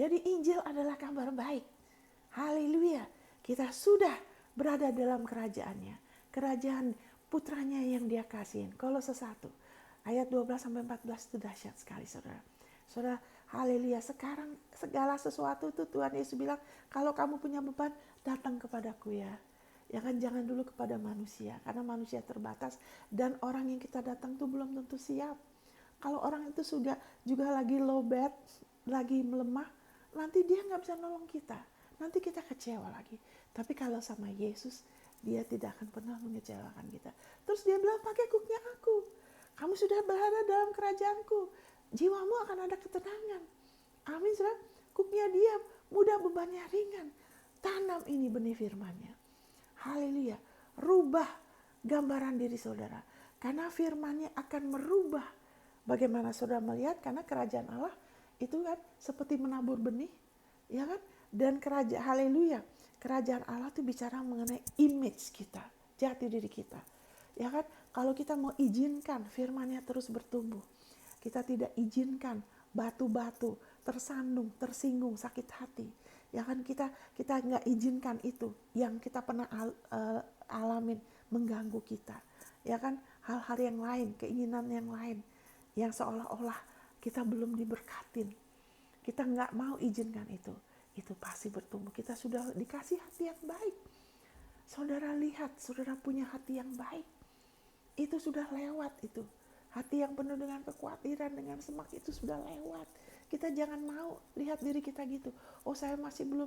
Jadi Injil adalah kabar baik. Haleluya. Kita sudah berada dalam kerajaannya. Kerajaan putranya yang dia kasihin. Kolose 1 ayat 12-14 itu dahsyat sekali saudara. Saudara, haleluya. Sekarang segala sesuatu itu Tuhan Yesus bilang, kalau kamu punya beban, datang kepadaku ya. Ya kan, jangan dulu kepada manusia, karena manusia terbatas dan orang yang kita datang tuh belum tentu siap. Kalau orang itu sudah juga lagi low bad, lagi melemah, nanti dia nggak bisa nolong kita. Nanti kita kecewa lagi. Tapi kalau sama Yesus, dia tidak akan pernah mengecewakan kita. Terus dia bilang, pakai kuknya aku. Kamu sudah berada dalam kerajaanku. Jiwamu akan ada ketenangan. Amin, saudara. Kuknya dia, mudah bebannya ringan. Tanam ini benih firman-Nya. Haleluya. Rubah gambaran diri saudara. Karena firman-Nya akan merubah bagaimana saudara melihat. Karena kerajaan Allah itu kan seperti menabur benih. Ya kan? Dan kerajaan, haleluya. Kerajaan Allah itu bicara mengenai image kita. Jati diri kita. Ya kan? Kalau kita mau izinkan firman-Nya terus bertumbuh. Kita tidak izinkan batu-batu tersandung, tersinggung, sakit hati. Ya kan, kita nggak izinkan itu yang kita pernah alamin mengganggu kita. Ya kan, hal-hal yang lain, keinginan yang lain yang seolah-olah kita belum diberkatin. Kita nggak mau izinkan itu pasti bertumbuh. Kita sudah dikasih hati yang baik. Saudara lihat, saudara punya hati yang baik. Itu sudah lewat itu. Hati yang penuh dengan kekhawatiran, dengan semak itu sudah lewat. Kita jangan mau lihat diri kita gitu. Oh, saya masih belum,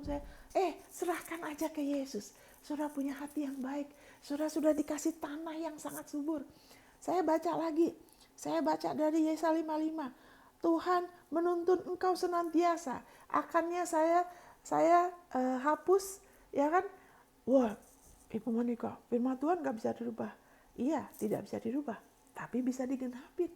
serahkan aja ke Yesus. Saudara punya hati yang baik. Saudara sudah dikasih tanah yang sangat subur. Saya baca lagi. Saya baca dari Yesaya 55. Tuhan menuntun engkau senantiasa. Akannya saya hapus, ya kan? Wah, Ibu Monika, firman Tuhan gak bisa dirubah. Iya, tidak bisa dirubah, tapi bisa digenapin.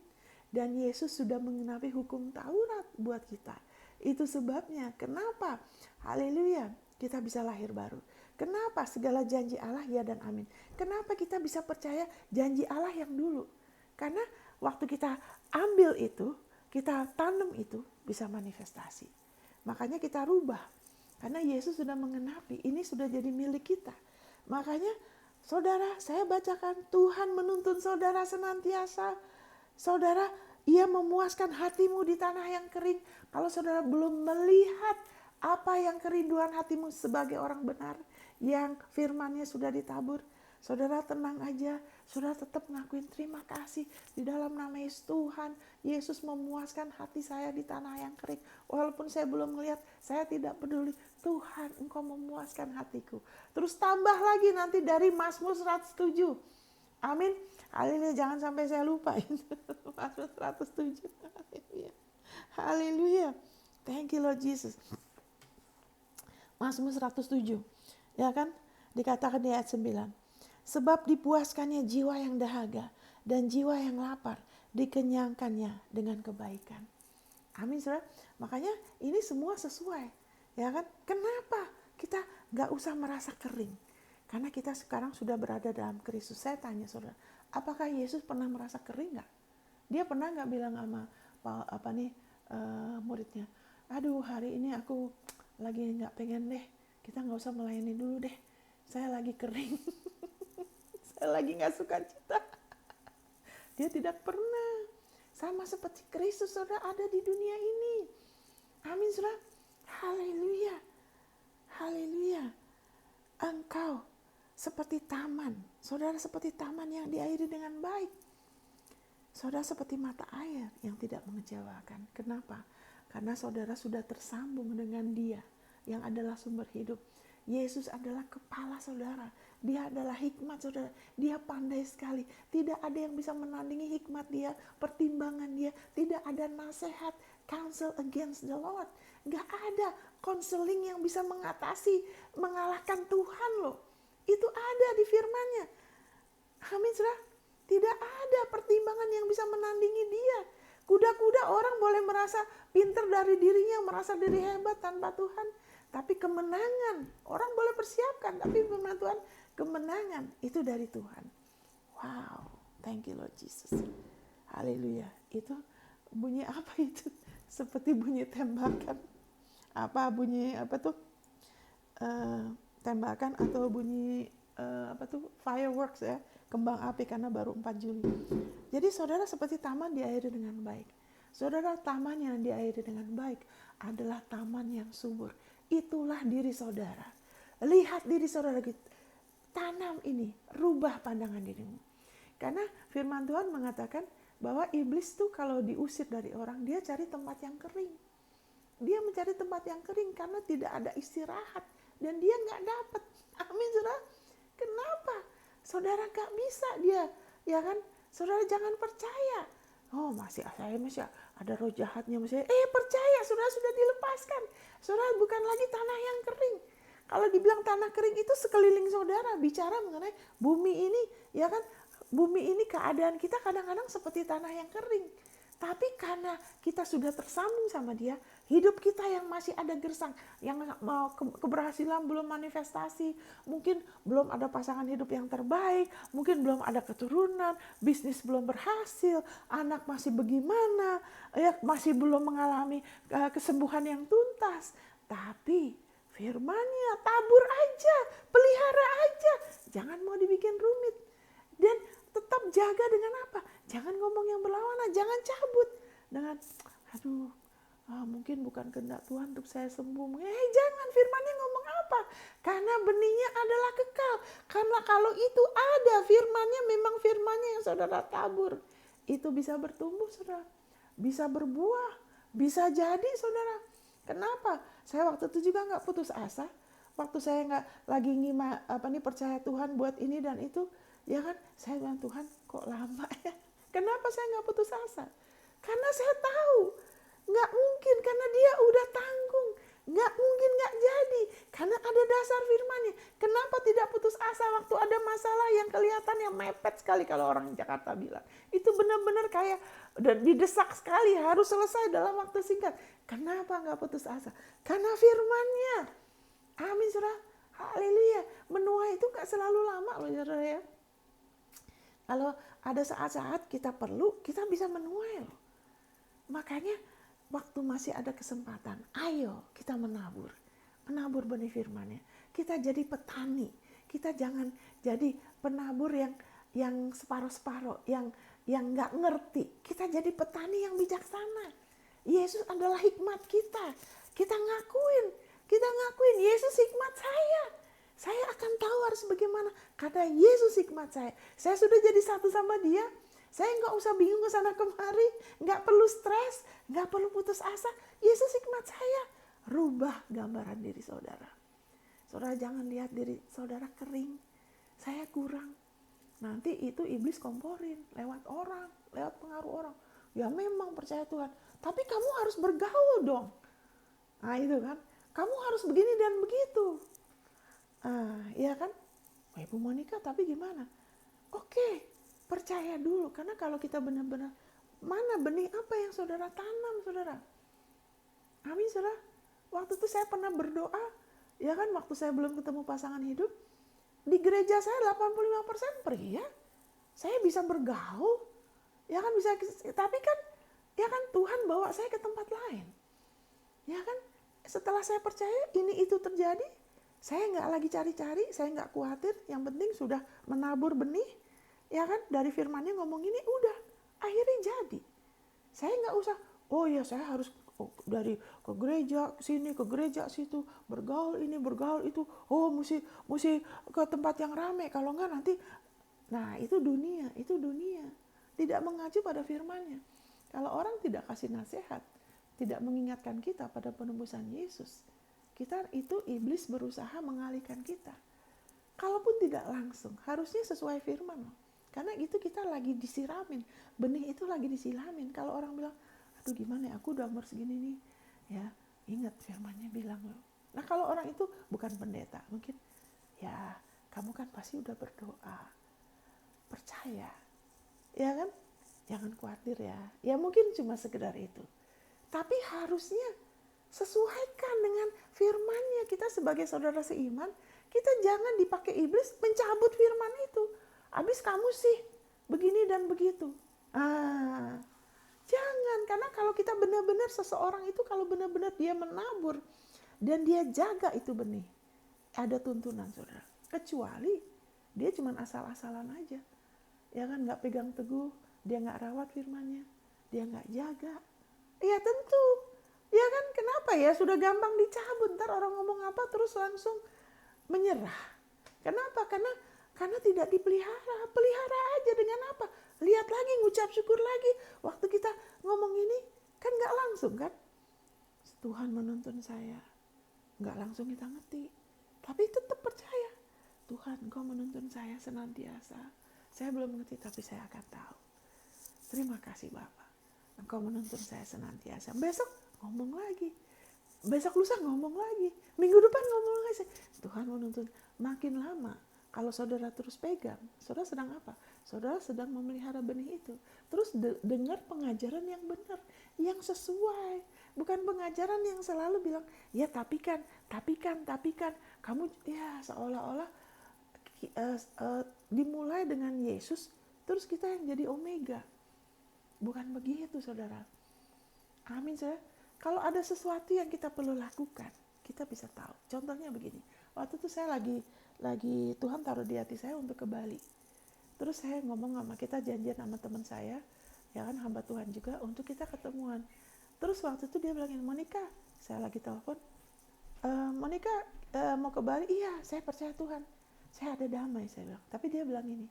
Dan Yesus sudah menggenapi hukum Taurat buat kita. Itu sebabnya kenapa, haleluya, kita bisa lahir baru. Kenapa segala janji Allah ya dan amin. Kenapa kita bisa percaya janji Allah yang dulu. Karena waktu kita ambil itu, kita tanam itu, bisa manifestasi. Makanya kita rubah. Karena Yesus sudah menggenapi, ini sudah jadi milik kita. Makanya saudara, saya bacakan, Tuhan menuntun saudara senantiasa. Saudara, ia memuaskan hatimu di tanah yang kering. Kalau saudara belum melihat apa yang kerinduan hatimu sebagai orang benar, yang firman-Nya sudah ditabur, saudara tenang aja. Saudara tetap ngakuin terima kasih. Di dalam nama Yesus, Tuhan Yesus memuaskan hati saya di tanah yang kering. Walaupun saya belum melihat, saya tidak peduli. Tuhan, Engkau memuaskan hatiku. Terus tambah lagi nanti dari Mazmur 107. Amin. Haleluya, jangan sampai saya lupa itu. Mazmur 107. Haleluya. Haleluya. Thank you Lord Jesus. Mazmur 107. Ya kan? Dikatakan di ayat 9. Sebab dipuaskannya jiwa yang dahaga dan jiwa yang lapar dikenyangkannya dengan kebaikan. Amin, saudara. Makanya ini semua sesuai. Ya kan? Kenapa kita gak usah merasa kering? Karena kita sekarang sudah berada dalam Kristus. Saya tanya saudara, apakah Yesus pernah merasa kering gak? Dia pernah gak bilang sama muridnya, aduh hari ini aku lagi gak pengen deh, kita gak usah melayani dulu deh, saya lagi kering. Saya lagi gak suka cita. Dia tidak pernah. Sama seperti Kristus saudara ada di dunia ini. Amin saudara. Haleluya. Haleluya. Engkau seperti taman. Saudara seperti taman yang diairi dengan baik. Saudara seperti mata air yang tidak mengecewakan. Kenapa? Karena saudara sudah tersambung dengan Dia yang adalah sumber hidup. Yesus adalah kepala saudara. Dia adalah hikmat saudara. Dia pandai sekali. Tidak ada yang bisa menandingi hikmat Dia, pertimbangan Dia. Tidak ada nasihat, counsel against the Lord. Gak ada konseling yang bisa mengalahkan Tuhan loh. Itu ada di firman-Nya. Amin saudara. Tidak ada pertimbangan yang bisa menandingi Dia. Kuda-kuda orang boleh merasa pintar dari dirinya, merasa diri hebat tanpa Tuhan. Tapi kemenangan, orang boleh persiapkan, tapi firman Tuhan, kemenangan itu dari Tuhan. Wow, thank you Lord Jesus. Haleluya. Itu bunyi apa itu? Seperti bunyi tembakan. bunyi tembakan atau bunyi fireworks ya, kembang api karena baru 4 Juli. Jadi saudara, seperti taman diairi dengan baik. Saudara, taman yang diairi dengan baik adalah taman yang subur. Itulah diri saudara. Lihat diri saudara gitu. Tanam ini, rubah pandangan dirimu. Karena firman Tuhan mengatakan bahwa iblis tuh kalau diusir dari orang, dia cari tempat yang kering. Dia mencari tempat yang kering karena tidak ada istirahat. Dan dia nggak dapat. Amin, saudara. Kenapa? Saudara nggak bisa dia, ya kan? Saudara jangan percaya. Oh, masih ada roh jahatnya. Percaya, saudara sudah dilepaskan. Saudara bukan lagi tanah yang kering. Kalau dibilang tanah kering itu sekeliling saudara, bicara mengenai bumi ini, ya kan? Bumi ini keadaan kita kadang-kadang seperti tanah yang kering. Tapi karena kita sudah tersambung sama dia, hidup kita yang masih ada gersang, yang keberhasilan belum manifestasi, mungkin belum ada pasangan hidup yang terbaik, mungkin belum ada keturunan, bisnis belum berhasil, anak masih bagaimana, ya masih belum mengalami kesembuhan yang tuntas. Tapi firman-Nya tabur aja, pelihara aja, jangan mau dibikin rumit. Dan tetap jaga dengan apa? Jangan ngomong yang berlawanan, jangan cabut dengan mungkin bukan kehendak Tuhan untuk saya sembuh. Jangan, firman-Nya ngomong apa? Karena benihnya adalah kekal. Karena kalau itu ada firman-Nya, memang firman-Nya yang saudara tabur, itu bisa bertumbuh, saudara. Bisa berbuah, bisa jadi, saudara. Kenapa? Saya waktu itu juga nggak putus asa. Waktu saya nggak lagi percaya Tuhan buat ini dan itu, ya kan, saya bilang, Tuhan kok lama ya? Kenapa saya nggak putus asa? Karena saya tahu nggak mungkin, karena dia udah tanggung, nggak mungkin nggak jadi, karena ada dasar firman-Nya. Kenapa tidak putus asa waktu ada masalah yang kelihatannya mepet sekali, kalau orang Jakarta bilang itu benar-benar kayak didesak sekali, harus selesai dalam waktu singkat. Kenapa nggak putus asa? Karena firman-Nya. Amin, saudara. Haleluya. Menuai itu nggak selalu lama loh, saudara ya. Kalau ada saat-saat kita perlu, kita bisa menuai loh. Makanya waktu masih ada kesempatan, ayo kita menabur benih firman-Nya. Kita jadi petani. Kita jangan jadi penabur yang separuh-separuh, yang nggak ngerti. Kita jadi petani yang bijaksana. Yesus adalah hikmat kita. Kita ngakuin Yesus hikmat saya. Saya akan tahu harus bagaimana. Karena Yesus hikmat saya. Saya sudah jadi satu sama dia. Saya nggak usah bingung ke sana kemari. Nggak perlu stres. Nggak perlu putus asa. Yesus hikmat saya. Rubah gambaran diri saudara. Saudara jangan lihat diri saudara kering. Saya kurang. Nanti itu iblis komporin. Lewat orang. Lewat pengaruh orang. Ya memang percaya Tuhan. Tapi kamu harus bergaul dong. Nah itu kan. Kamu harus begini dan begitu. Iya kan? Ibu Monica, tapi gimana? Oke, percaya dulu. Karena kalau kita benar-benar, mana benih apa yang saudara tanam, saudara? Amin, saudara. Waktu itu saya pernah berdoa, ya kan, waktu saya belum ketemu pasangan hidup, di gereja saya 85% pria. Saya bisa bergaul, ya kan, bisa, tapi kan, ya kan, Tuhan bawa saya ke tempat lain. Ya kan, setelah saya percaya ini itu terjadi, saya nggak lagi cari-cari, saya nggak khawatir. Yang penting sudah menabur benih, ya kan, dari firman-Nya ngomong ini, udah, akhirnya jadi. Saya nggak usah, oh ya saya harus dari ke gereja sini, ke gereja situ, bergaul ini, bergaul itu, oh mesti ke tempat yang ramai, kalau nggak nanti. Nah itu dunia, tidak mengacu pada firman-Nya. Kalau orang tidak kasih nasihat, tidak mengingatkan kita pada penebusan Yesus, kita itu iblis berusaha mengalihkan kita. Kalaupun tidak langsung, harusnya sesuai firman. Karena itu kita lagi disiramin, benih itu lagi disiramin. Kalau orang bilang, aduh gimana ya, aku udah umur segini nih, ya ingat firman-Nya bilang loh. Nah kalau orang itu bukan pendeta, mungkin ya kamu kan pasti udah berdoa, percaya, ya kan? Jangan khawatir ya. Ya mungkin cuma sekedar itu. Tapi harusnya sesuaikan dengan firman-Nya. Kita sebagai saudara seiman, kita jangan dipakai iblis mencabut firman itu. Habis kamu sih begini dan begitu. Jangan, karena kalau kita benar-benar seseorang itu kalau benar-benar dia menabur, dan dia jaga itu benih, ada tuntunan saudara. Kecuali dia cuma asal-asalan aja, ya kan, nggak pegang teguh, dia nggak rawat firman-Nya, dia nggak jaga, ya tentu, ya kan, kenapa ya, sudah gampang dicabut, ntar orang ngomong apa terus langsung menyerah. Kenapa? Karena tidak dipelihara. Pelihara aja dengan apa? Lihat lagi, ngucap syukur lagi. Waktu kita ngomong ini kan nggak langsung kan, Tuhan menuntun saya, nggak langsung kita ngerti, tapi tetap percaya. Tuhan, Engkau menuntun saya senantiasa. Saya belum ngerti tapi saya akan tahu. Terima kasih Bapak, Engkau menuntun saya senantiasa. Besok ngomong lagi, besok lusa ngomong lagi, minggu depan ngomong lagi. Tuhan menuntun. Makin lama, kalau saudara terus pegang, saudara sedang apa? Saudara sedang memelihara benih itu. Terus dengar pengajaran yang benar, yang sesuai. Bukan pengajaran yang selalu bilang, ya tapi kan. Kamu ya seolah-olah dimulai dengan Yesus, terus kita yang jadi omega. Bukan begitu saudara. Amin saudara. Kalau ada sesuatu yang kita perlu lakukan, kita bisa tahu. Contohnya begini, waktu itu saya lagi Tuhan taruh di hati saya untuk ke Bali. Terus saya ngomong sama, kita janjian sama teman saya, ya kan, hamba Tuhan juga, untuk kita ketemuan. Terus waktu itu dia bilang, Monica, saya lagi telepon, Monica mau ke Bali? Iya, saya percaya Tuhan, saya ada damai, saya bilang. Tapi dia bilang ini,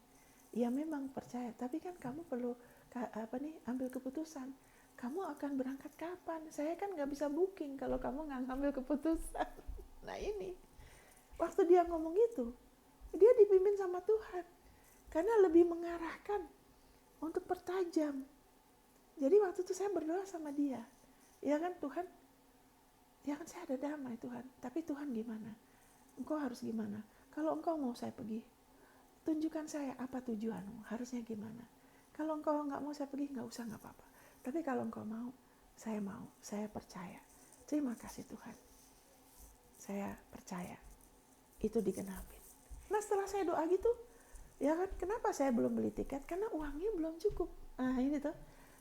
ya memang percaya, tapi kan kamu perlu ambil keputusan. Kamu akan berangkat kapan? Saya kan nggak bisa booking kalau kamu nggak ngambil keputusan. Nah ini, waktu dia ngomong gitu, dia dipimpin sama Tuhan. Karena lebih mengarahkan untuk pertajam. Jadi waktu itu saya berdoa sama dia. Ya kan Tuhan, ya kan saya ada damai Tuhan. Tapi Tuhan gimana? Engkau harus gimana? Kalau Engkau mau saya pergi, tunjukkan saya apa tujuanmu, harusnya gimana. Kalau Engkau nggak mau saya pergi, nggak usah, nggak apa-apa. Tapi kalau Engkau mau, saya percaya. Terima kasih Tuhan. Saya percaya itu digenapin. Nah setelah saya doa gitu, ya kan, kenapa saya belum beli tiket? Karena uangnya belum cukup. Nah ini tuh.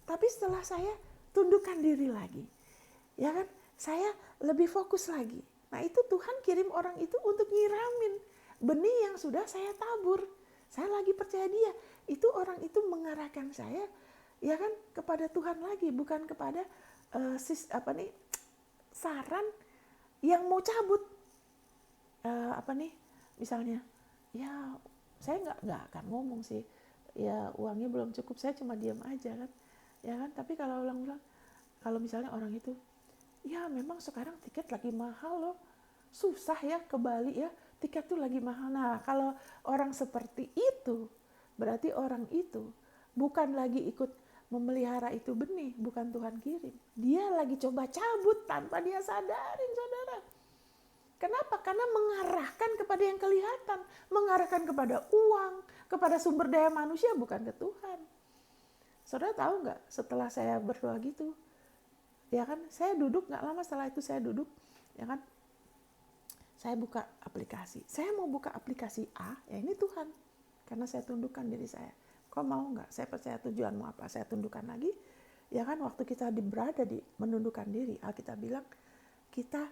Tapi setelah saya tundukkan diri lagi, ya kan, saya lebih fokus lagi. Nah itu Tuhan kirim orang itu untuk nyiramin benih yang sudah saya tabur. Saya lagi percaya dia. Itu orang itu mengarahkan saya, ya kan, kepada Tuhan lagi, bukan kepada saran yang mau cabut. Misalnya, ya saya nggak akan ngomong sih, ya uangnya belum cukup, saya cuma diam aja kan, ya kan. Tapi kalau ulang-ulang, kalau misalnya orang itu, ya memang sekarang tiket lagi mahal loh, susah ya ke Bali ya, tiket tuh lagi mahal. Nah kalau orang seperti itu, berarti orang itu bukan lagi ikut memelihara itu benih, bukan Tuhan kirim. Dia lagi coba cabut tanpa dia sadarin saudara. Kenapa? Karena mengarahkan kepada yang kelihatan, mengarahkan kepada uang, kepada sumber daya manusia, bukan ke Tuhan. Saudara tahu nggak, setelah saya berdoa gitu, ya kan, saya duduk, nggak lama setelah itu saya duduk, ya kan, saya buka aplikasi. Saya mau buka aplikasi A, ya ini Tuhan, karena saya tundukkan diri saya. Kau mau nggak? Saya percaya tujuanmu apa, saya tundukkan lagi. Ya kan, waktu kita berada di menundukkan diri, Alkitab bilang kita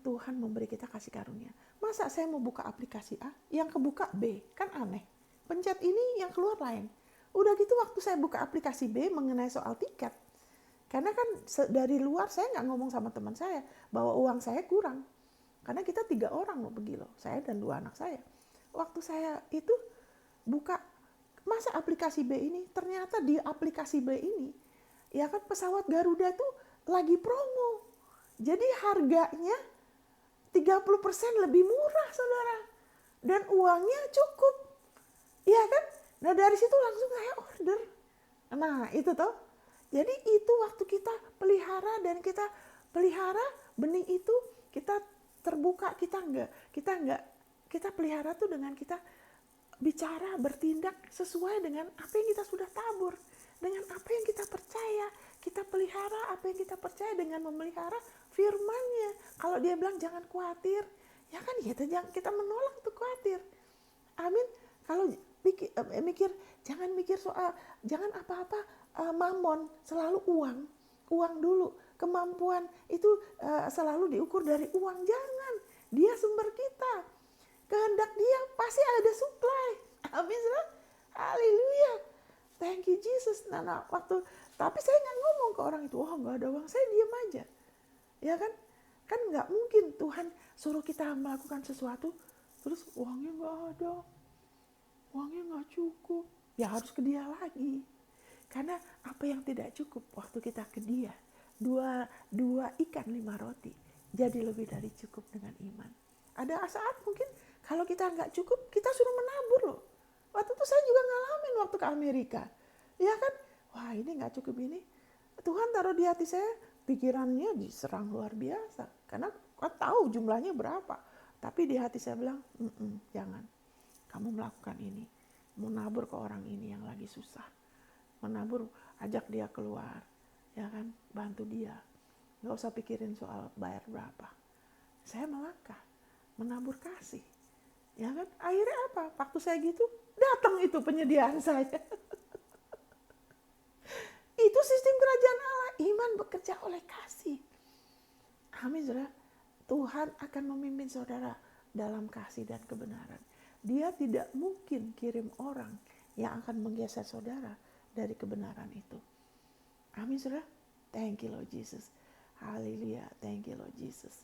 Tuhan memberi kita kasih karunia. Masa saya mau buka aplikasi A, yang kebuka B, kan aneh. Pencet ini yang keluar lain. Udah gitu waktu saya buka aplikasi B mengenai soal tiket, karena kan dari luar saya nggak ngomong sama teman saya bahwa uang saya kurang. Karena kita 3 orang loh pergi loh, saya dan 2 anak saya. Waktu saya itu buka, masa aplikasi B ini, ternyata di aplikasi B ini, ya kan, pesawat Garuda tuh lagi promo. Jadi harganya 30% lebih murah saudara. Dan uangnya cukup. Iya kan? Nah dari situ langsung saya order. Nah itu toh. Jadi itu waktu kita pelihara, dan kita pelihara benih itu, kita terbuka, kita pelihara tuh dengan kita bicara, bertindak sesuai dengan apa yang kita sudah tabur, dengan apa yang kita percaya. Kita pelihara apa yang kita percaya dengan memelihara firman-Nya. Kalau dia bilang jangan khawatir, ya kan, kita menolak untuk khawatir. Amin. Kalau jangan mikir soal, jangan apa-apa mamon, selalu uang dulu. kemampuan itu selalu diukur dari uang. Jangan. Dia sumber kita. Kehendak dia pasti ada supply. Amin. Haleluya. Thank you Jesus. Nah, tapi saya nggak ngomong ke orang itu, wah nggak ada uang, saya diam aja. Ya kan? Kan nggak mungkin Tuhan suruh kita melakukan sesuatu, terus uangnya nggak ada, uangnya nggak cukup. Ya harus ke dia lagi. Karena apa yang tidak cukup waktu kita ke dia, dua ikan 5 roti, jadi lebih dari cukup dengan iman. Ada saat mungkin kalau kita nggak cukup, kita suruh menabur loh. Waktu itu saya juga ngalamin waktu ke Amerika. Ya kan, wah ini nggak cukup ini. Tuhan taruh di hati saya, pikirannya diserang luar biasa. Karena kan tahu jumlahnya berapa. Tapi di hati saya bilang, jangan. Kamu melakukan ini. Mau nabur ke orang ini yang lagi susah. Menabur, ajak dia keluar. Ya kan, bantu dia. Nggak usah pikirin soal bayar berapa. Saya melangkah, menabur kasih. Ya kan, akhirnya apa? Waktu saya gitu, datang itu penyediaan saya. Itu sistem kerajaan Allah. Iman bekerja oleh kasih. Amin, saudara. Tuhan akan memimpin saudara dalam kasih dan kebenaran. Dia tidak mungkin kirim orang yang akan menggeser saudara dari kebenaran itu. Amin, saudara. Thank you Lord Jesus. Haleluya. Thank you Lord Jesus.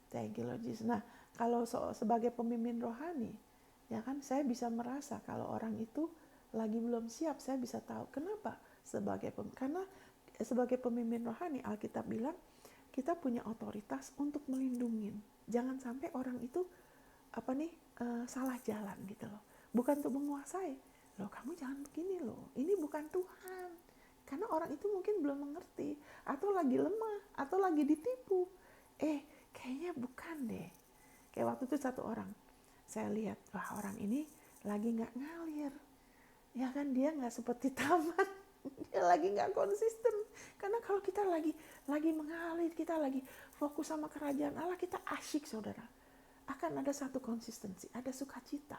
Thank you Lord Jesus. Nah, kalau sebagai pemimpin rohani, ya kan, saya bisa merasa kalau orang itu lagi belum siap. Saya bisa tahu kenapa. Karena sebagai pemimpin rohani, Alkitab bilang kita punya otoritas untuk melindungi. Jangan sampai orang itu salah jalan gitu loh. Bukan untuk menguasai. Loh, kamu jangan begini loh. Ini bukan Tuhan. Karena orang itu mungkin belum mengerti, atau lagi lemah, atau lagi ditipu. Kayaknya bukan deh. Kayak waktu itu satu orang, saya lihat, wah orang ini lagi nggak ngalir. Ya kan, dia nggak seperti taman. Dia lagi nggak konsisten. Karena kalau kita lagi mengalir, kita lagi fokus sama kerajaan Allah, kita asyik saudara. Akan ada satu konsistensi, ada sukacita.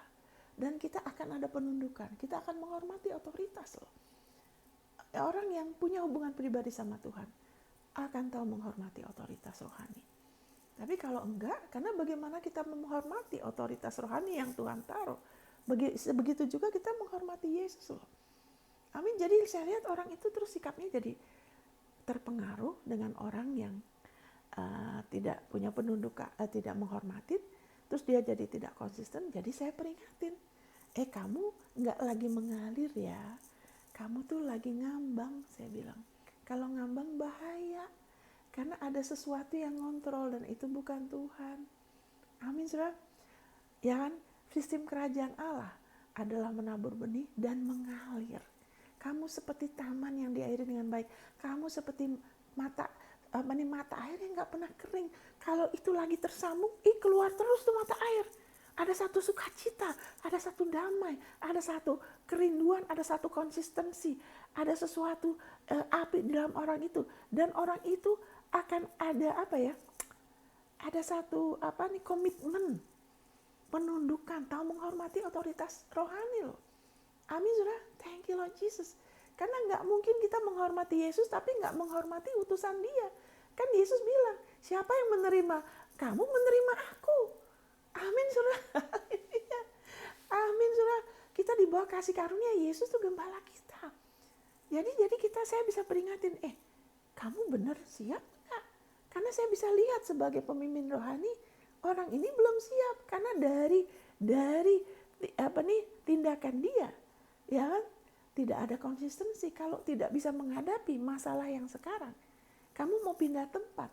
Dan kita akan ada penundukan. Kita akan menghormati otoritas loh. Orang yang punya hubungan pribadi sama Tuhan akan tahu menghormati otoritas rohani. Tapi kalau enggak, karena bagaimana kita menghormati otoritas rohani yang Tuhan taruh, begitu juga kita menghormati Yesus loh. Amin. Jadi saya lihat orang itu terus sikapnya jadi terpengaruh dengan orang yang tidak punya penundukan, tidak menghormati, terus dia jadi tidak konsisten. Jadi saya peringatin, kamu nggak lagi mengalir ya, kamu tuh lagi ngambang, saya bilang. Kalau ngambang bahaya, karena ada sesuatu yang ngontrol dan itu bukan Tuhan. Amin, saudara. Ya kan, sistem kerajaan Allah adalah menabur benih dan mengalir. Kamu seperti taman yang diairi dengan baik. Kamu seperti mata air yang nggak pernah kering. Kalau itu lagi tersambung, keluar terus tuh mata air. Ada satu sukacita, ada satu damai, ada satu kerinduan, ada satu konsistensi, ada sesuatu api di dalam orang itu. Dan orang itu akan ada ada satu komitmen, penundukan, tahu menghormati otoritas rohani loh. Amin, saudara. Thank you Lord Jesus. Karena nggak mungkin kita menghormati Yesus tapi nggak menghormati utusan dia. Kan Yesus bilang, siapa yang menerima kamu, menerima aku. Amin, saudara. Amin, saudara. Kita di bawah kasih karunia Yesus tuh gembala kita. Jadi saya bisa peringatin, kamu benar siap nggak? Karena saya bisa lihat sebagai pemimpin rohani, orang ini belum siap. Karena dari tindakan dia, ya kan, tidak ada konsistensi. Kalau tidak bisa menghadapi masalah yang sekarang, kamu mau pindah tempat,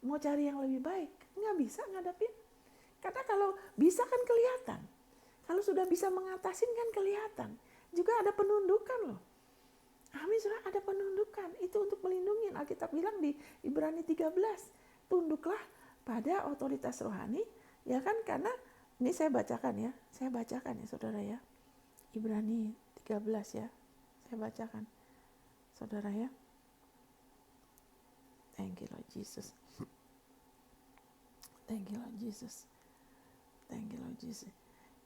mau cari yang lebih baik, nggak bisa ngadapin. Karena kalau bisa kan kelihatan, kalau sudah bisa mengatasin kan kelihatan. Juga ada penundukan loh. Amin, saudara, ada penundukan. Itu untuk melindungi. Alkitab bilang di Ibrani 13, tunduklah pada otoritas rohani, ya kan, karena ini saya bacakan ya saudara ya. Ibrani 13 ya, saya bacakan saudara ya. Thank you Lord Jesus. Thank you Lord Jesus. Thank you Lord Jesus.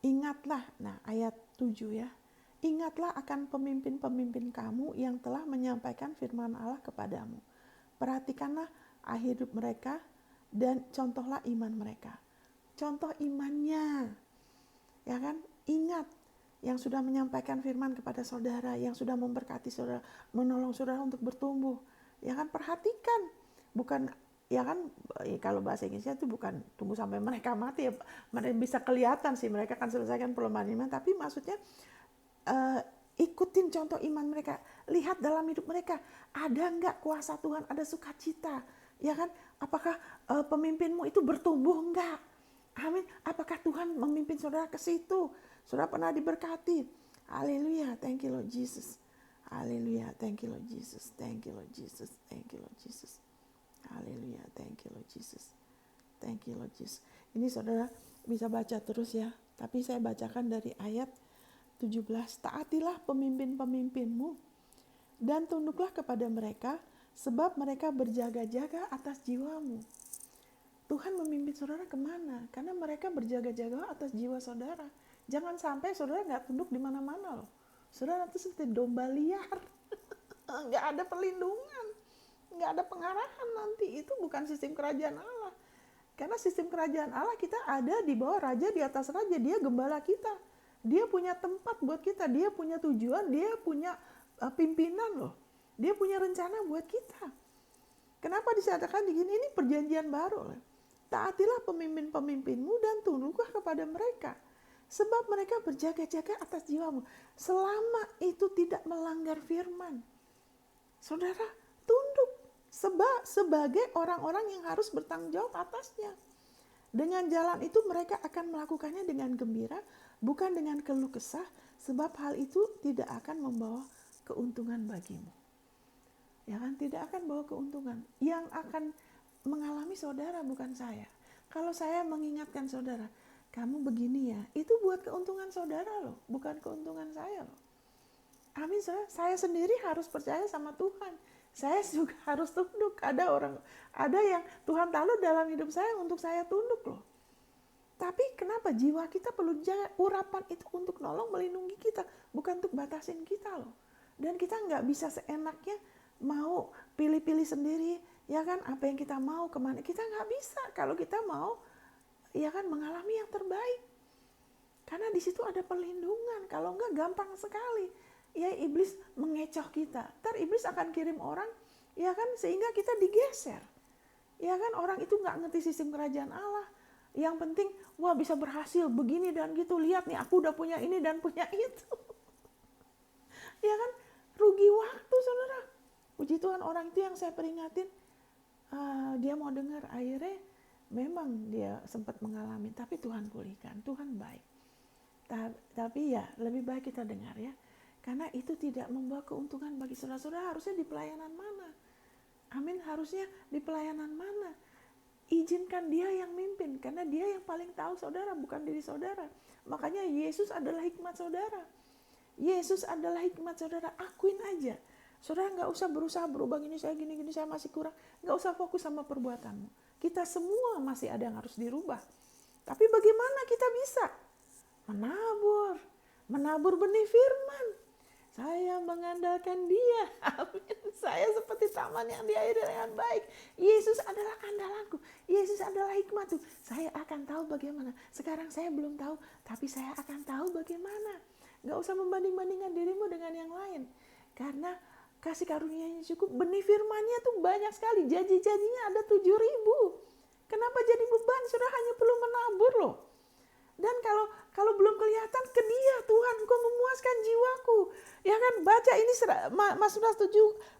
Ingatlah, nah ayat 7 ya. Ingatlah akan pemimpin-pemimpin kamu yang telah menyampaikan firman Allah kepadamu. Perhatikanlah hidup mereka dan contohlah iman mereka. Contoh imannya, ya kan? Ingat yang sudah menyampaikan firman kepada saudara, yang sudah memberkati saudara, menolong saudara untuk bertumbuh. Ya kan, perhatikan. Bukan, ya kan, kalau bahasa Inggrisnya itu bukan tunggu sampai mereka mati ya. Mereka bisa kelihatan sih mereka akan selesaikan pelemahan iman, tapi maksudnya ikutin contoh iman mereka. Lihat dalam hidup mereka, ada enggak kuasa Tuhan, ada sukacita. Ya kan, apakah pemimpinmu itu bertumbuh enggak? Amin. Apakah Tuhan memimpin saudara ke situ? Saudara pernah diberkati. Haleluya. Thank you Lord Jesus. Haleluya. Thank you Lord Jesus. Thank you Lord Jesus. Thank you Lord Jesus. Haleluya. Thank you Lord Jesus. Thank you Lord Jesus. Ini saudara bisa baca terus ya. Tapi saya bacakan dari ayat 17. Taatilah pemimpin-pemimpinmu dan tunduklah kepada mereka, sebab mereka berjaga-jaga atas jiwamu. Tuhan memimpin saudara kemana? Karena mereka berjaga-jaga atas jiwa saudara. Jangan sampai saudara nggak tunduk di mana-mana loh. Saudara nanti seperti domba liar. Nggak ada perlindungan. Nggak ada pengarahan nanti. Itu bukan sistem kerajaan Allah. Karena sistem kerajaan Allah kita ada di bawah raja, di atas raja. Dia gembala kita. Dia punya tempat buat kita. Dia punya tujuan. Dia punya pimpinan loh. Dia punya rencana buat kita. Kenapa disatakan begini? Ini perjanjian baru loh. Taatilah pemimpin-pemimpinmu dan tunduklah kepada mereka. Sebab mereka berjaga-jaga atas jiwamu. Selama itu tidak melanggar firman. Saudara, tunduk. Sebagai orang-orang yang harus bertanggung jawab atasnya. Dengan jalan itu mereka akan melakukannya dengan gembira, bukan dengan keluh kesah, sebab hal itu tidak akan membawa keuntungan bagimu. Ya kan, tidak akan bawa keuntungan. Yang akan mengalami saudara bukan saya. Kalau saya mengingatkan saudara, kamu begini ya, itu buat keuntungan saudara loh, bukan keuntungan saya loh. Amin, saya sendiri harus percaya sama Tuhan. Saya juga harus tunduk. Ada yang Tuhan taruh dalam hidup saya untuk saya tunduk loh. Tapi kenapa jiwa kita perlu jaga? Urapan itu untuk nolong, melindungi kita, bukan untuk batasin kita loh. Dan kita nggak bisa seenaknya mau pilih-pilih sendiri, ya kan, apa yang kita mau, kemana. Kita nggak bisa kalau kita mau, ya kan, mengalami yang terbaik. Karena di situ ada perlindungan. Kalau nggak, gampang sekali. Ya, iblis mengecoh kita. Ntar iblis akan kirim orang, ya kan, sehingga kita digeser. Ya kan, orang itu nggak ngerti sistem kerajaan Allah. Yang penting, wah bisa berhasil begini dan gitu. Lihat nih, aku udah punya ini dan punya itu. Ya kan, rugi waktu saudara. Puji Tuhan, orang itu yang saya peringatin, dia mau dengar, akhirnya memang dia sempat mengalami, tapi Tuhan pulihkan, Tuhan baik. Tapi ya lebih baik kita dengar ya, karena itu tidak membawa keuntungan bagi saudara-saudara. Harusnya di pelayanan mana? Amin, harusnya di pelayanan mana? Izinkan dia yang mimpin, karena dia yang paling tahu saudara, bukan diri saudara. Makanya Yesus adalah hikmat saudara. Yesus adalah hikmat saudara, akuin aja. Saudara nggak usah berusaha berubah, gini saya masih kurang. Nggak usah fokus sama perbuatanmu. Kita semua masih ada yang harus dirubah. Tapi bagaimana kita bisa? Menabur benih firman. Saya mengandalkan dia. Saya seperti taman yang diairi dengan baik. Yesus adalah andalanku. Yesus adalah hikmatku. Saya akan tahu bagaimana. Sekarang saya belum tahu, tapi saya akan tahu bagaimana. Gak usah membanding-bandingkan dirimu dengan yang lain. Karena kasih karunia-Nya cukup. Benih firman-Nya tuh banyak sekali. Janji-janjinya ada 7.000. Kenapa jadi beban? Saudara hanya perlu menabur loh. Dan kalau belum kelihatan, ke dia, Tuhan, Engkau memuaskan jiwaku. Ya kan, baca ini Mazmur 107,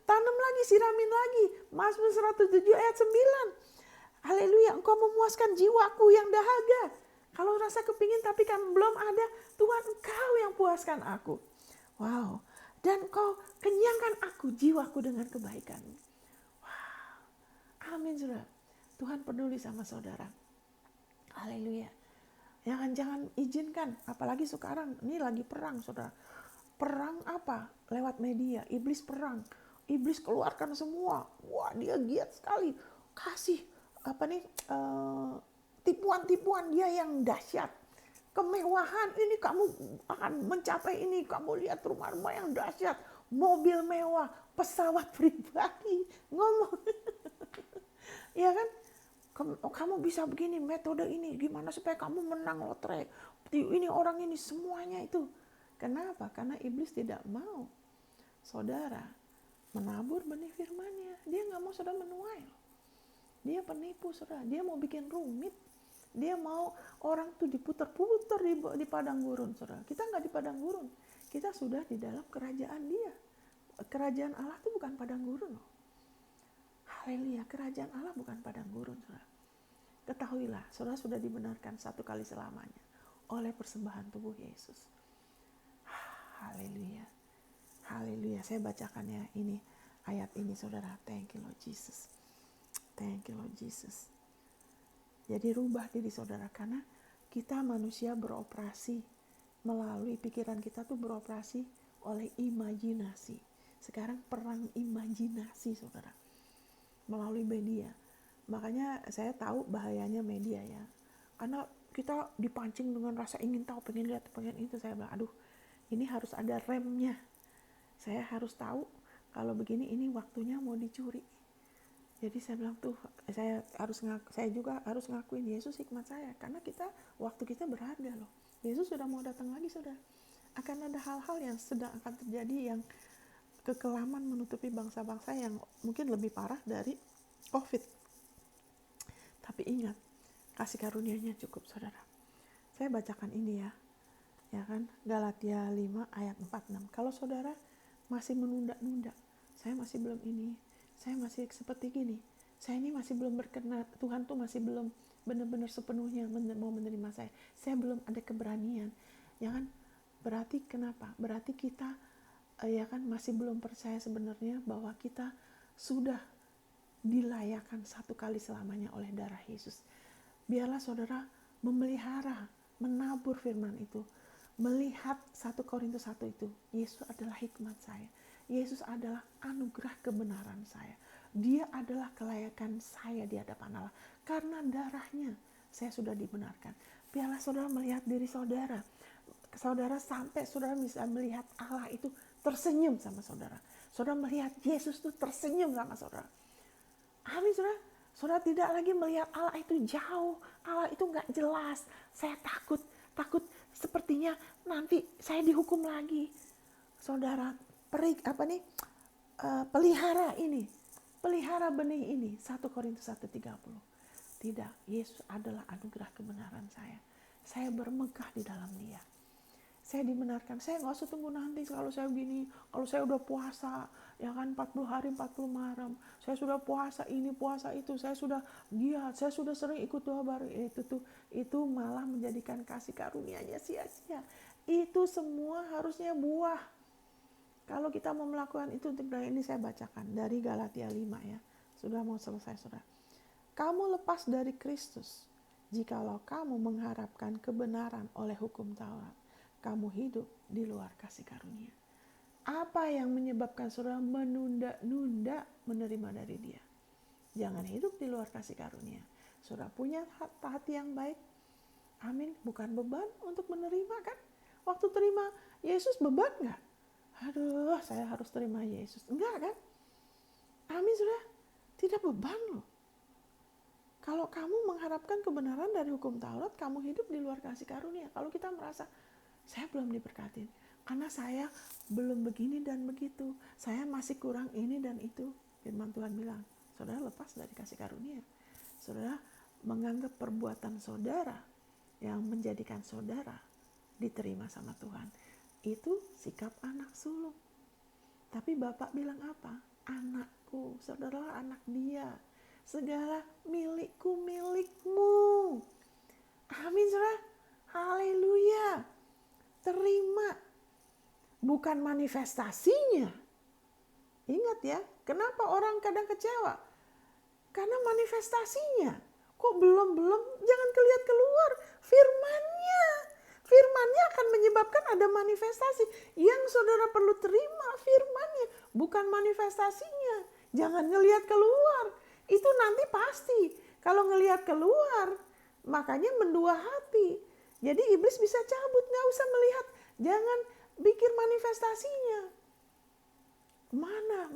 tanam lagi, siramin lagi. Mazmur 107 ayat 9. Haleluya, Engkau memuaskan jiwaku yang dahaga. Kalau rasa kepingin tapi kan belum ada, Tuhan, Engkau yang puaskan aku. Wow. Dan Engkau kenyangkan aku, jiwaku dengan kebaikan. Wow. Amin, saudara. Tuhan peduli sama saudara. Haleluya. Jangan izinkan, apalagi sekarang ini lagi perang, saudara. Perang apa? Lewat media. Iblis perang. Iblis keluarkan semua. Wah, dia giat sekali. Kasih tipuan-tipuan dia yang dahsyat. Kemewahan, ini kamu akan mencapai ini. Kamu lihat rumah-rumah yang dahsyat. Mobil mewah, pesawat pribadi. Ngomong. Iya kan? Kamu bisa begini, metode ini, gimana supaya kamu menang lotre. Ini orang ini, semuanya itu. Kenapa? Karena iblis tidak mau saudara menabur benih firman-Nya. Dia nggak mau saudara menuai. Dia penipu saudara, dia mau bikin rumit. Dia mau orang tuh diputer-puter di padang gurun saudara. Kita nggak di padang gurun, kita sudah di dalam kerajaan dia. Kerajaan Allah itu bukan padang gurun loh. Haleluya, kerajaan Allah bukan padang gurun saudara. Ketahuilah, saudara sudah dibenarkan satu kali selamanya oleh persembahan tubuh Yesus. Haleluya. Haleluya. Saya bacakan ya ini ayat ini saudara. Thank you Lord Jesus. Thank you Lord Jesus. Jadi rubah diri saudara, karena kita manusia beroperasi melalui pikiran kita tuh beroperasi oleh imajinasi. Sekarang perang imajinasi saudara melalui media. Makanya saya tahu bahayanya media ya. Karena kita dipancing dengan rasa ingin tahu, pengen lihat, pengen itu. Saya bilang, aduh, ini harus ada remnya. Saya harus tahu kalau begini ini waktunya mau dicuri. Jadi saya bilang tuh, saya juga harus ngakuin Yesus hikmat saya, karena waktu kita berharga loh. Yesus sudah mau datang lagi saudara. Akan ada hal-hal yang sedang akan terjadi, yang kekelaman menutupi bangsa-bangsa yang mungkin lebih parah dari COVID. Tapi ingat, kasih karunia-Nya cukup saudara. Saya bacakan ini ya kan, Galatia 5 ayat 4-6. Kalau saudara masih menunda-nunda, saya masih belum ini, saya masih seperti gini, saya ini masih belum berkenan, Tuhan tuh masih belum benar-benar sepenuhnya mau menerima saya belum ada keberanian, ya kan? Berarti kenapa? Berarti kita ya kan masih belum percaya sebenarnya bahwa kita sudah dilayakkan satu kali selamanya oleh darah Yesus. Biarlah saudara memelihara, menabur firman itu, melihat 1 Korintus 1 itu, Yesus adalah hikmat saya, Yesus adalah anugerah kebenaran saya, dia adalah kelayakan saya di hadapan Allah, karena darahnya saya sudah dibenarkan. Biarlah saudara melihat diri saudara sampai saudara bisa melihat Allah itu tersenyum sama saudara. Saudara melihat Yesus itu tersenyum sama saudara. Amin saudara. Saudara tidak lagi melihat Allah itu jauh, Allah itu nggak jelas. Saya takut sepertinya nanti saya dihukum lagi. Saudara, pelihara ini, pelihara benih ini. 1 Korintus 1:30. Tidak, Yesus adalah anugerah kebenaran saya. Saya bermegah di dalam Dia. Saya dibenarkan. Saya nggak usah tunggu nanti kalau saya begini, kalau saya udah puasa, ya kan 40 hari 40 malam, saya sudah puasa ini puasa itu, saya sudah giat, saya sudah sering ikut doa bareng, itu malah menjadikan kasih karunia-Nya sia-sia. Itu semua harusnya buah. Kalau kita mau melakukan itu, untuk ini saya bacakan dari Galatia 5 ya. Sudah mau selesai saudara. Kamu lepas dari Kristus jikalau kamu mengharapkan kebenaran oleh hukum Taurat. Kamu hidup di luar kasih karunia. Apa yang menyebabkan saudara menunda-nunda menerima dari Dia? Jangan hidup di luar kasih karunia. Saudara punya hati yang baik. Amin. Bukan beban untuk menerima kan? Waktu terima Yesus beban gak? Aduh, saya harus terima Yesus. Enggak kan? Amin saudara. Tidak beban loh. Kalau kamu mengharapkan kebenaran dari hukum Taurat, kamu hidup di luar kasih karunia. Kalau kita merasa saya belum diberkatin, karena saya belum begini dan begitu, saya masih kurang ini dan itu. Firman Tuhan bilang, saudara lepas dari kasih karunia. Saudara menganggap perbuatan saudara yang menjadikan saudara diterima sama Tuhan. Itu sikap anak sulung. Tapi Bapak bilang apa? Anakku, saudara anak Dia. Segala milikku milikmu. Amin saudara. Haleluya. Terima, bukan manifestasinya. Ingat ya, kenapa orang kadang kecewa? Karena manifestasinya. Kok belum, jangan kelihatan keluar. Firmannya akan menyebabkan ada manifestasi. Yang saudara perlu terima firmannya, bukan manifestasinya. Jangan ngelihat keluar. Itu nanti pasti. Kalau ngelihat keluar, makanya mendua hati. Jadi iblis bisa cabut, gak usah melihat. Jangan bikin manifestasinya. Mana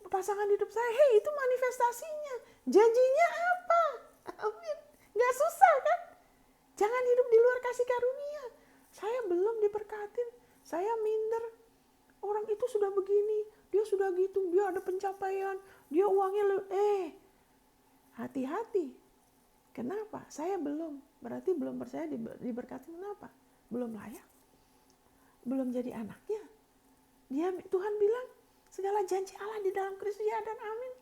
pasangan hidup saya? Hei, itu manifestasinya. Janjinya apa? Amin. Gak susah kan? Jangan hidup di luar kasih karunia. Saya belum diberkatin, saya minder. Orang itu sudah begini, dia sudah gitu, dia ada pencapaian, dia uangnya hati-hati. Kenapa? Saya belum. Berarti belum percaya diberkati. Kenapa? Belum layak. Belum jadi anaknya. Tuhan bilang, segala janji Allah di dalam Kristus ya dan amin.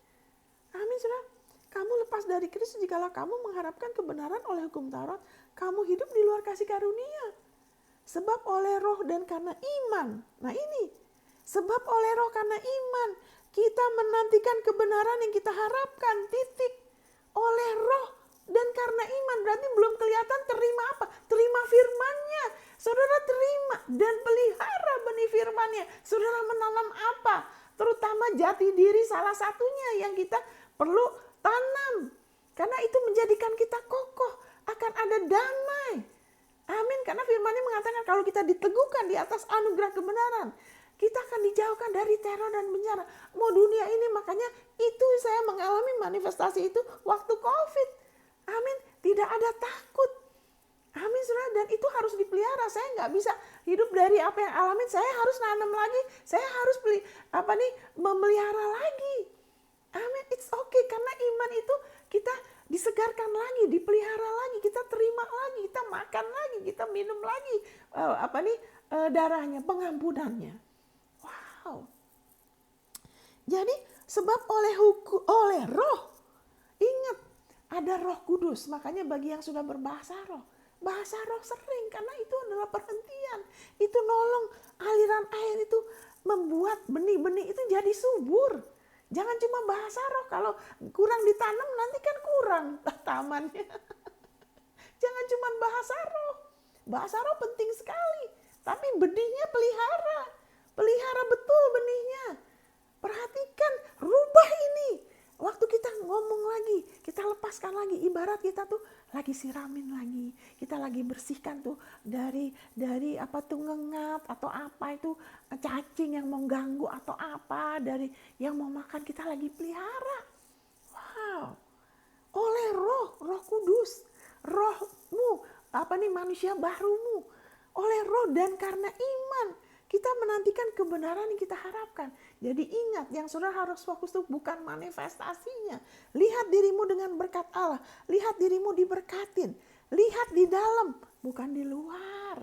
Amin, saudara. Kamu lepas dari Kristus jikalau kamu mengharapkan kebenaran oleh hukum Taurat, kamu hidup di luar kasih karunia. Sebab oleh roh dan karena iman. Nah ini, sebab oleh roh karena iman, kita menantikan kebenaran yang kita harapkan, titik. Oleh roh dan karena iman, berarti belum kelihatan terima apa? Terima firman-Nya. Saudara terima dan pelihara benih firman-Nya. Saudara menanam apa? Terutama jati diri salah satunya yang kita perlu tanam. Karena itu menjadikan kita kokoh, akan ada damai. Amin, karena firman-Nya mengatakan kalau kita diteguhkan di atas anugerah kebenaran, kita akan dijauhkan dari teror dan bencana. Mau dunia ini, makanya itu saya mengalami manifestasi itu waktu COVID. Amin, tidak ada takut. Amin, saudara, dan itu harus dipelihara. Saya nggak bisa hidup dari apa yang alamin. Saya harus nanam lagi. Saya harus memelihara lagi. Amin, it's okay, karena iman itu kita disegarkan lagi, dipelihara lagi, kita terima lagi, kita makan lagi, kita minum lagi darahnya, pengampunannya. Wow. Jadi sebab oleh roh, ingat ada Roh Kudus, makanya bagi yang sudah berbahasa roh, bahasa roh sering karena itu adalah perhentian, itu nolong aliran air itu membuat benih-benih itu jadi subur. Jangan cuma bahasa roh, kalau kurang ditanam nanti kan kurang tamannya. Jangan cuma bahasa roh. Bahasa roh penting sekali, tapi benihnya pelihara. Pelihara betul benihnya. Perhatikan, rubah ini. Waktu kita ngomong lagi, kita lepaskan lagi, ibarat kita tuh lagi siramin lagi, kita lagi bersihkan tuh dari ngengat atau apa itu cacing yang mau ganggu atau apa dari yang mau makan, kita lagi pelihara. Wow, oleh Roh Kudus, rohmu, manusia barumu, oleh roh dan karena iman. Kita menantikan kebenaran yang kita harapkan. Jadi ingat, yang saudara harus fokus itu bukan manifestasinya. Lihat dirimu dengan berkat Allah. Lihat dirimu diberkatin. Lihat di dalam, bukan di luar.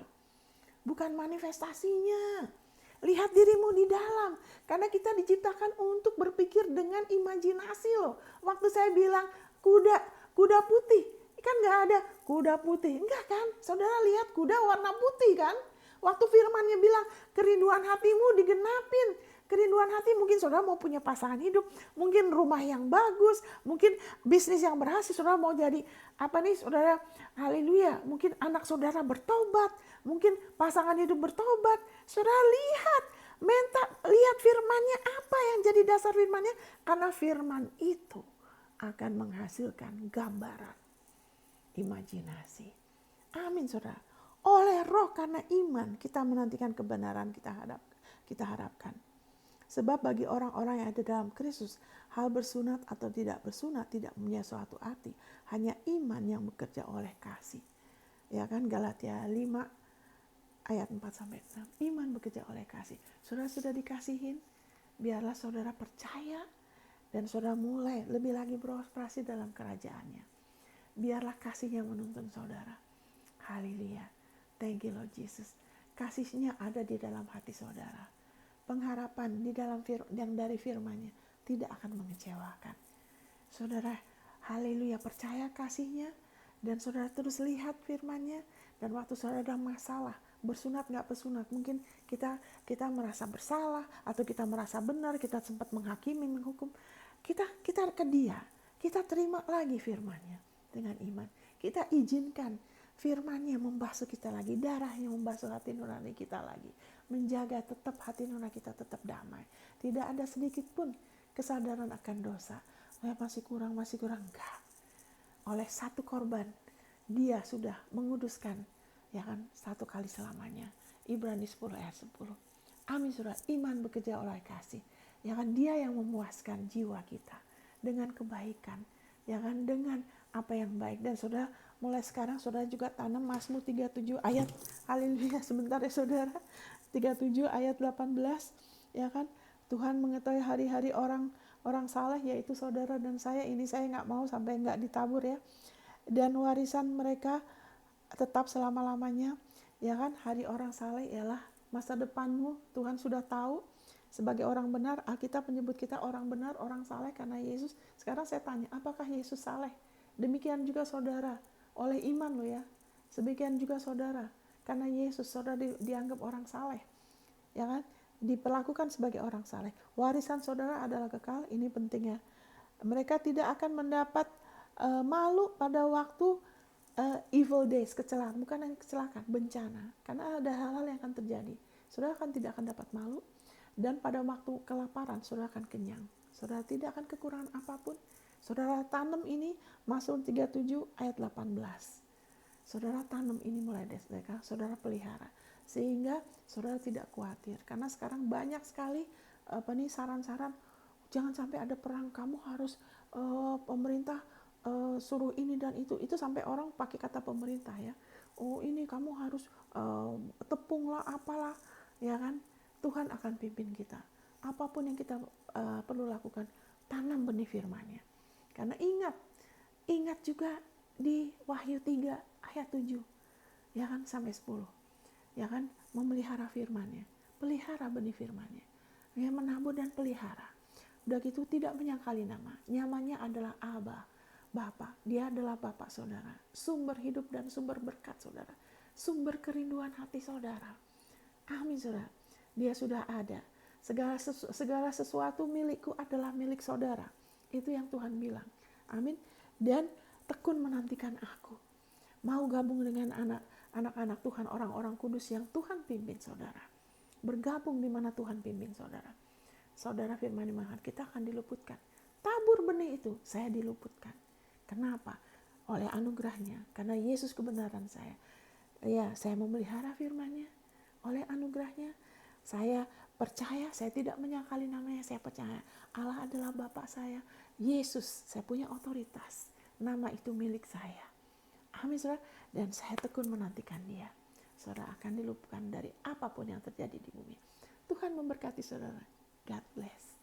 Bukan manifestasinya. Lihat dirimu di dalam. Karena kita diciptakan untuk berpikir dengan imajinasi loh. Waktu saya bilang kuda putih. Kan gak ada kuda putih. Enggak kan? Saudara lihat kuda warna putih kan? Waktu firman-Nya bilang kerinduan hatimu digenapin. Kerinduan hati mungkin saudara mau punya pasangan hidup. Mungkin rumah yang bagus. Mungkin bisnis yang berhasil. Saudara mau jadi saudara, haleluya. Mungkin anak saudara bertobat. Mungkin pasangan hidup bertobat. Saudara lihat firman-Nya apa yang jadi dasar firman-Nya. Karena firman itu akan menghasilkan gambaran, imajinasi. Amin, saudara. Oleh roh karena iman kita menantikan kebenaran kita harapkan. Sebab bagi orang-orang yang ada dalam Kristus, hal bersunat atau tidak bersunat tidak punya suatu arti. Hanya iman yang bekerja oleh kasih. Ya kan, Galatia 5 ayat 4-6. Iman bekerja oleh kasih. Saudara sudah dikasihin, biarlah saudara percaya dan saudara mulai lebih lagi beroperasi dalam kerajaannya. Biarlah kasih yang menuntun saudara. Haleluya. Thank you Lord Jesus. Kasihnya ada di dalam hati saudara. Pengharapan di dalam yang dari firman-Nya tidak akan mengecewakan. Saudara, haleluya, percaya kasihnya dan saudara terus lihat firman-Nya. Dan waktu saudara ada masalah, bersunat gak bersunat, mungkin kita merasa bersalah atau kita merasa benar, kita sempat menghakimi, menghukum. Kita ke Dia, kita terima lagi firman-Nya dengan iman. Kita izinkan firman-Nya membasuh kita lagi, darah-Nya membasuh hati nurani kita lagi, menjaga tetap hati nurani kita tetap damai. Tidak ada sedikit pun kesadaran akan dosa. Masih kurang, enggak. Oleh satu korban, Dia sudah menguduskan, ya kan, satu kali selamanya. Ibrani 10 ayat 10. Amin, saudara. Iman bekerja oleh kasih. Ya kan, Dia yang memuaskan jiwa kita dengan kebaikan, ya kan, dengan apa yang baik. Dan saudara, mulai sekarang saudara juga tanam Mazmur 37 ayat, haleluya, sebentar ya saudara, 37 ayat 18, ya kan, Tuhan mengetahui hari-hari orang saleh, yaitu saudara dan saya. Ini saya nggak mau sampai nggak ditabur ya. Dan warisan mereka tetap selama-lamanya, ya kan. Hari orang saleh ialah masa depanmu. Tuhan sudah tahu. Sebagai orang benar, Alkitab menyebut kita orang benar, orang saleh karena Yesus. Sekarang saya tanya, apakah Yesus saleh? Demikian juga saudara, oleh iman lo ya. Demikian juga saudara, karena Yesus saudara dianggap orang saleh, ya kan, diperlakukan sebagai orang saleh. Warisan saudara adalah kekal. Ini penting ya. Mereka tidak akan mendapat malu pada waktu evil days, kecelakaan, bukan hanya kecelakaan, bencana, karena ada hal-hal yang akan terjadi. Saudara tidak akan dapat malu, dan pada waktu kelaparan saudara akan kenyang. Saudara tidak akan kekurangan apapun. Saudara tanam ini, Mazmur 37 ayat 18. Saudara tanam ini mulai dari sekarang, saudara pelihara, sehingga saudara tidak khawatir. Karena sekarang banyak sekali saran-saran, jangan sampai ada perang, kamu harus pemerintah suruh ini dan itu sampai orang pakai kata pemerintah ya. Oh ini kamu harus tepung lah apalah, ya kan. Tuhan akan pimpin kita. Apapun yang kita perlu lakukan, tanam benih firman-Nya. Karena ingat juga di Wahyu 3 ayat 7, ya kan, sampai 10. Ya kan, memelihara firman-Nya, pelihara benih firman-Nya. Ya, menabur dan pelihara. Udah gitu tidak menyangkali nama. Namanya adalah Aba, Bapa. Dia adalah Bapa saudara, sumber hidup dan sumber berkat saudara, sumber kerinduan hati saudara. Amin saudara. Dia sudah ada. Segala sesuatu milikku adalah milik saudara. Itu yang Tuhan bilang. Amin. Dan tekun menantikan aku. Mau gabung dengan anak-anak Tuhan, orang-orang kudus yang Tuhan pimpin saudara. Bergabung di mana Tuhan pimpin saudara. Saudara, firman Tuhan, kita akan diluputkan. Tabur benih itu, saya diluputkan. Kenapa? Oleh anugerahnya. Karena Yesus kebenaran saya. Ya, saya memelihara firman-Nya. Oleh anugerahnya, saya percaya, saya tidak menyangkali namanya, saya percaya Allah adalah Bapa saya. Yesus, saya punya otoritas. Nama itu milik saya. Amin saudara. Dan saya tekun menantikan Dia. Saudara akan diluputkan dari apapun yang terjadi di bumi. Tuhan memberkati saudara. God bless.